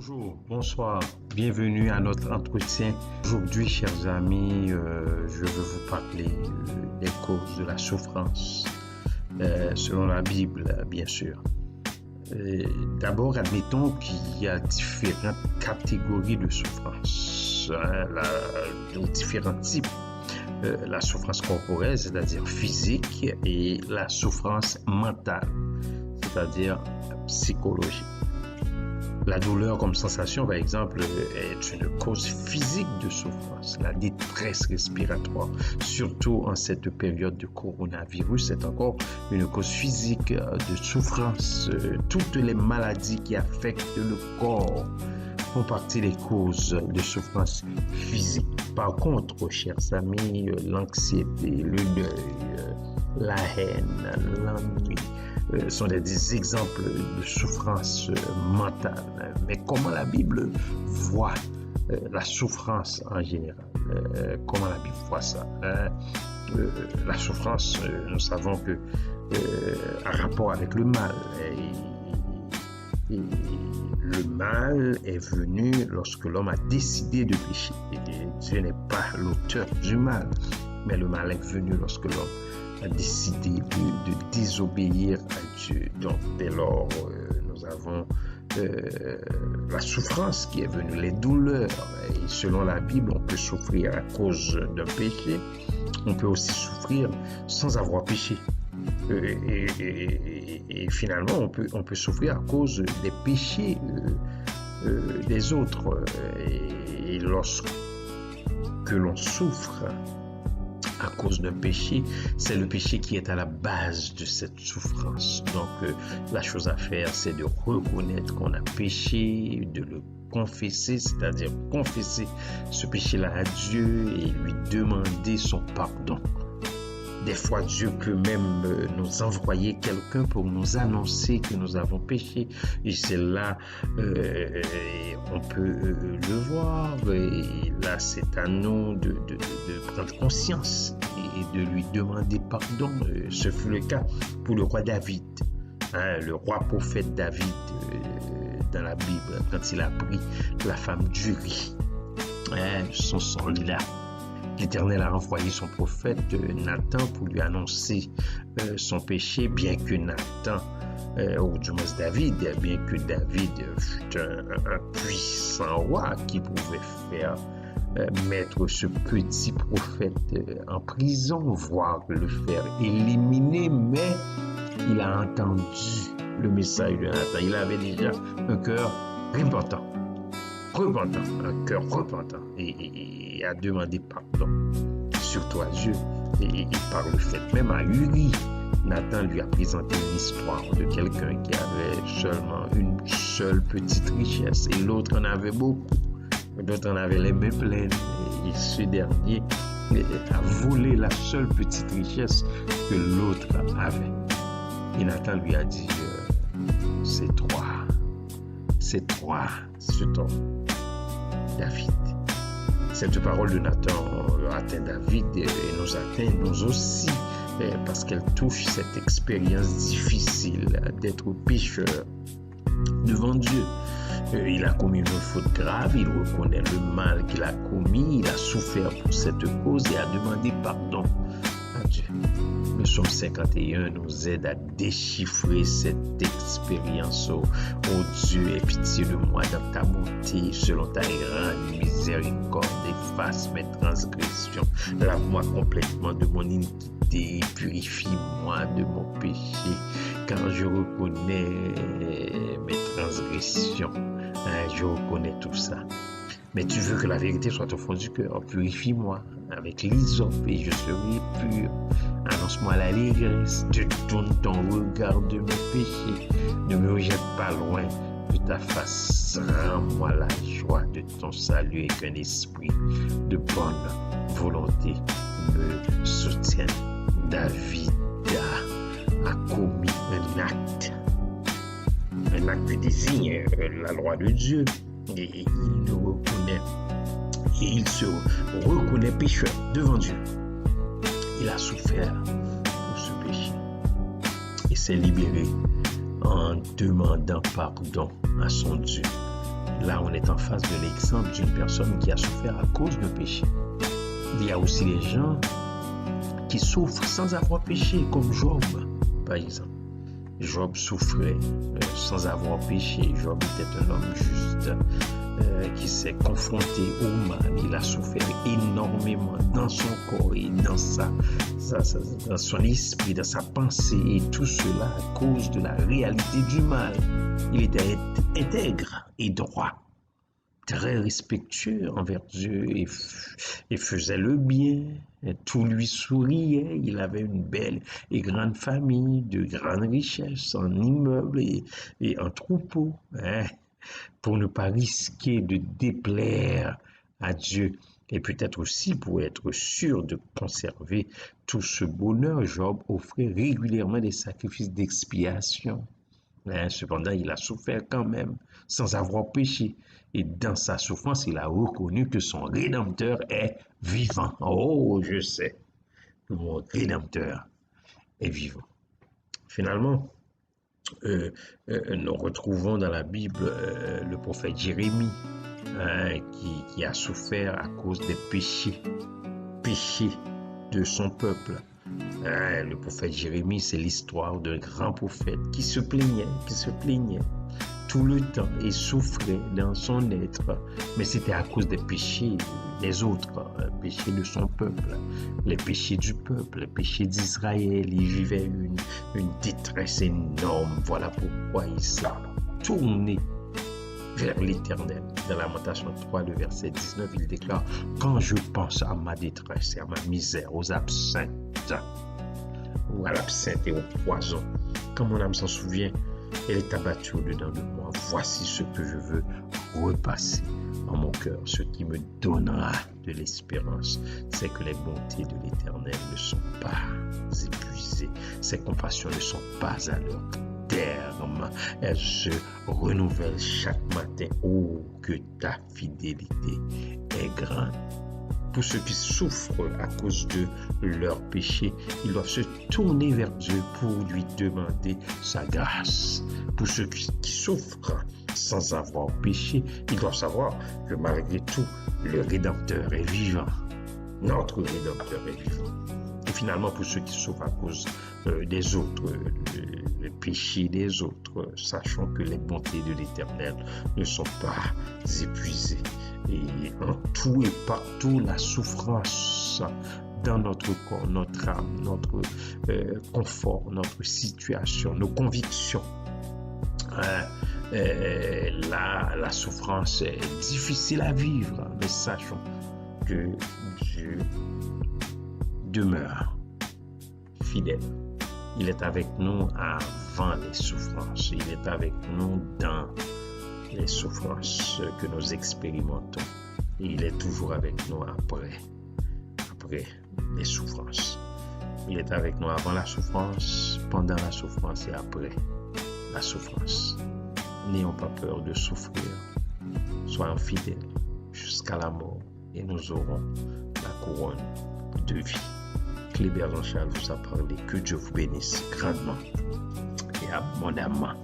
Bonjour, bonsoir, bienvenue à notre entretien. Aujourd'hui, chers amis, je veux vous parler des causes de la souffrance, selon la Bible, bien sûr. D'abord, admettons qu'il y a différentes catégories de souffrance, différents types. La souffrance corporelle, c'est-à-dire physique, et la souffrance mentale, c'est-à-dire psychologique. La douleur comme sensation, par exemple, est une cause physique de souffrance. La détresse respiratoire, surtout en cette période de coronavirus, est encore une cause physique de souffrance. Toutes les maladies qui affectent le corps font partie des causes de souffrance physique. Par contre, chers amis, l'anxiété, le deuil, la haine, l'ennui, sont des exemples de souffrance mentale. Mais comment la Bible voit la souffrance en général? Comment la Bible voit ça? La souffrance, nous savons que a rapport avec le mal. Et le mal est venu lorsque l'homme a décidé de pécher. Et Dieu n'est pas l'auteur du mal, mais le mal est venu lorsque l'homme a décidé de désobéir à Dieu. Donc, dès lors, nous avons la souffrance qui est venue, les douleurs. Et selon la Bible, on peut souffrir à cause d'un péché. On peut aussi souffrir sans avoir péché. Et finalement, on peut souffrir à cause des péchés des autres. Et lorsque l'on souffre à cause d'un péché, c'est le péché qui est à la base de cette souffrance. Donc, la chose à faire, c'est de reconnaître qu'on a péché, de le confesser, c'est-à-dire confesser ce péché-là à Dieu et lui demander son pardon. Des fois, Dieu peut même nous envoyer quelqu'un pour nous annoncer que nous avons péché. Et c'est là, on peut le voir. Et là, c'est à nous de prendre conscience et de lui demander pardon. Ce fut le cas pour le roi David, le roi prophète David dans la Bible, quand il a pris la femme d'Uri, son sang-là. L'Éternel a envoyé son prophète Nathan pour lui annoncer son péché, bien que Nathan, ou du moins David, bien que David fut un puissant roi qui pouvait faire mettre ce petit prophète en prison, voire le faire éliminer, mais il a entendu le message de Nathan. Il avait déjà un cœur repentant, un cœur repentant, et a demandé pardon, surtout à Dieu, et par le fait même à Uri. Nathan lui a présenté une histoire de quelqu'un qui avait seulement une seule petite richesse et l'autre en avait beaucoup, l'autre en avait les mains pleines, et ce dernier a volé la seule petite richesse que l'autre avait. Et Nathan lui a dit, c'est toi, c'est toi, David. Cette parole de Nathan atteint David et nous atteint nous aussi, parce qu'elle touche cette expérience difficile d'être pécheur devant Dieu. Il a commis une faute grave, il reconnaît le mal qu'il a commis, il a souffert pour cette cause et a demandé pardon à Dieu. Le psaume 51 nous aide à déchiffrer cette expérience. Oh Dieu, aie pitié de moi dans ta bonté, selon ta grande miséricorde, efface mes transgressions, lave-moi complètement de mon iniquité, purifie-moi de mon péché, car je reconnais mes transgressions. Je reconnais tout ça. Mais tu veux que la vérité soit au fond du cœur. Purifie-moi avec l'hysope et je serai pur. Annonce-moi l'allégresse. Détourne ton regard de mes péchés. Ne me rejette pas loin de ta face. Rends-moi la joie de ton salut et qu'un esprit de bonne volonté me soutienne. David a commis un acte qui désigne la loi de Dieu. Et il se reconnaît pécheur devant Dieu. Il a souffert pour ce péché et s'est libéré en demandant pardon à son Dieu. Là, on est en face de l'exemple d'une personne qui a souffert à cause d'un péché. Il y a aussi les gens qui souffrent sans avoir péché, comme Job, par exemple. Job souffrait sans avoir péché. Job était un homme juste qui s'est confronté au mal. Il a souffert énormément dans son corps et dans son esprit, dans sa pensée, et tout cela à cause de la réalité du mal. Il était intègre et droit, très respectueux envers Dieu et faisait le bien. Et tout lui souriait. Il avait une belle et grande famille, de grandes richesses, en immeubles et en troupeaux, pour ne pas risquer de déplaire à Dieu. Et peut-être aussi pour être sûr de conserver tout ce bonheur, Job offrait régulièrement des sacrifices d'expiation. Cependant, il a souffert quand même, sans avoir péché. Et dans sa souffrance, il a reconnu que son Rédempteur est vivant. Oh, je sais, mon Rédempteur est vivant. Finalement, nous retrouvons dans la Bible le prophète Jérémie, qui a souffert à cause des péchés de son peuple. Le prophète Jérémie, c'est l'histoire d'un grand prophète qui se plaignait tout le temps et souffrait dans son être, mais c'était à cause des péchés des autres, les péchés de son peuple, les péchés du peuple, les péchés d'Israël. Il vivait une détresse énorme. Voilà pourquoi il s'est tourné vers l'Éternel. Dans Lamentation 3, le verset 19, il déclare: quand je pense à ma détresse et à ma misère, aux absinthes, ou à l'absinthe et au poison, quand mon âme s'en souvient, elle est abattue au-dedans de moi. Voici ce que je veux repasser en mon cœur. Ce qui me donnera de l'espérance, c'est que les bontés de l'Éternel ne sont pas épuisées. Ses compassions ne sont pas à leur terme. Elles se renouvellent chaque matin. Oh, que ta fidélité est grande. Pour ceux qui souffrent à cause de leurs péchés, ils doivent se tourner vers Dieu pour lui demander sa grâce. Pour ceux qui souffrent sans avoir péché, ils doivent savoir que malgré tout, le Rédempteur est vivant. Notre Rédempteur est vivant. Et finalement, pour ceux qui souffrent à cause des autres, le péché des autres, sachant que les bontés de l'Éternel ne sont pas épuisées. Et en tout et partout, la souffrance dans notre corps, notre âme, notre confort, notre situation, nos convictions. La souffrance est difficile à vivre, mais sachons que Dieu demeure fidèle. Il est avec nous avant les souffrances. Il est avec nous dans les souffrances que nous expérimentons. Et il est toujours avec nous après les souffrances. Il est avec nous avant la souffrance, pendant la souffrance et après la souffrance. N'ayons pas peur de souffrir. Soyons fidèles jusqu'à la mort et nous aurons la couronne de vie. Clébert Jean-Charles vous a parlé. Que Dieu vous bénisse grandement et abondamment.